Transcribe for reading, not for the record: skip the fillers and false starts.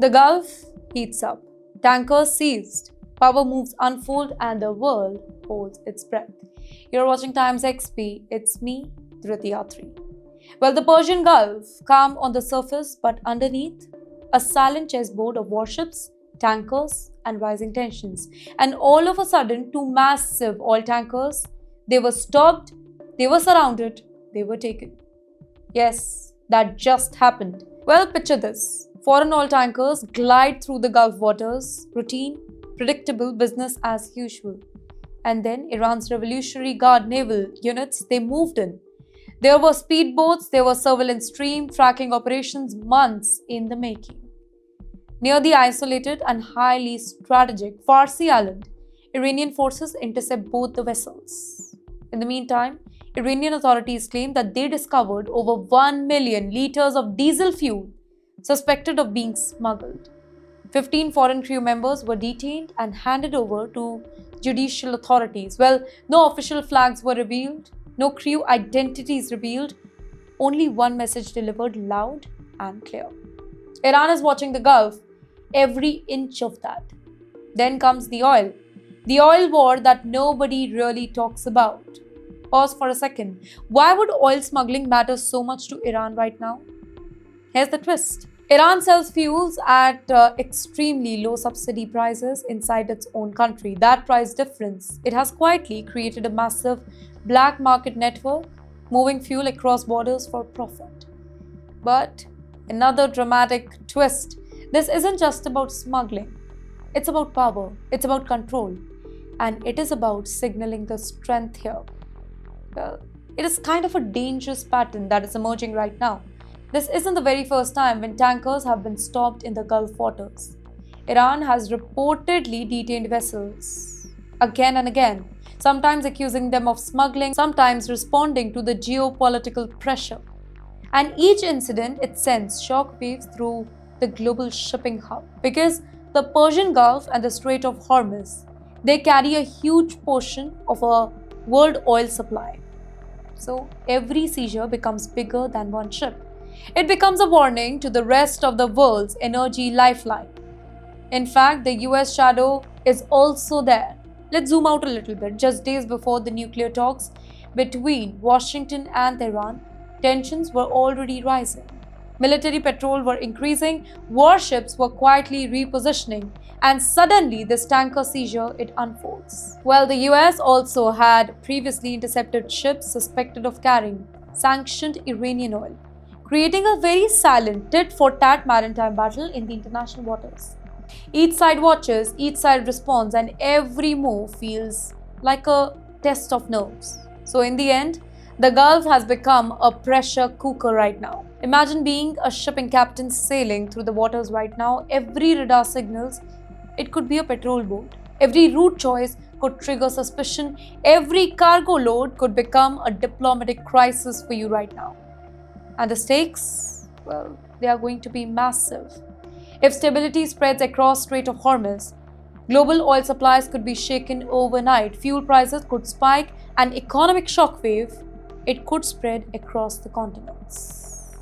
The Gulf heats up, tankers seized, power moves unfold, and the world holds its breath. You're watching Times XP. It's me, Dhriti Yatri. Well, the Persian Gulf, calm on the surface, but underneath, a silent chessboard of warships, tankers, and rising tensions. And all of a sudden, two massive oil tankers, they were stopped, they were surrounded, they were taken. Yes, that just happened. Well, picture this. Foreign oil tankers glide through the Gulf waters, routine, predictable business as usual. And then Iran's Revolutionary Guard naval units, they moved in. There were speedboats, there were surveillance stream, tracking operations months in the making. Near the isolated and highly strategic Farsi island, Iranian forces intercept both the vessels. In the meantime, Iranian authorities claim that they discovered over 1 million liters of diesel fuel suspected of being smuggled. 15 foreign crew members were detained and handed over to judicial authorities. Well, no official flags were revealed, no crew identities revealed, only one message delivered loud and clear. Iran is watching the Gulf, every inch of that. Then comes the oil war that nobody really talks about. Pause for a second. Why would oil smuggling matter so much to Iran right now? Here's the twist. Iran sells fuels at extremely low subsidy prices inside its own country. That price difference, it has quietly created a massive black market network, moving fuel across borders for profit. But another dramatic twist. This isn't just about smuggling. It's about power. It's about control. And it is about signaling the strength here. Well, it is kind of a dangerous pattern that is emerging right now. This isn't the very first time when tankers have been stopped in the Gulf waters. Iran has reportedly detained vessels again and again, sometimes accusing them of smuggling, sometimes responding to the geopolitical pressure. And each incident, it sends shockwaves through the global shipping hub. Because the Persian Gulf and the Strait of Hormuz, they carry a huge portion of a world oil supply. So every seizure becomes bigger than one ship. It becomes a warning to the rest of the world's energy lifeline. In fact, the US shadow is also there. Let's zoom out a little bit. Just days before the nuclear talks between Washington and Tehran, tensions were already rising. Military patrol were increasing, warships were quietly repositioning, and suddenly this tanker seizure, it unfolds. Well, the US also had previously intercepted ships suspected of carrying sanctioned Iranian oil, creating a very silent tit-for-tat maritime battle in the international waters. Each side watches, each side responds, and every move feels like a test of nerves. So in the end, the Gulf has become a pressure cooker right now. Imagine being a shipping captain sailing through the waters right now. Every radar signals, it could be a patrol boat. Every route choice could trigger suspicion. Every cargo load could become a diplomatic crisis for you right now. And the stakes, well, they are going to be massive. If stability spreads across Strait of Hormuz, global oil supplies could be shaken overnight, fuel prices could spike, and economic shockwave, it could spread across the continents.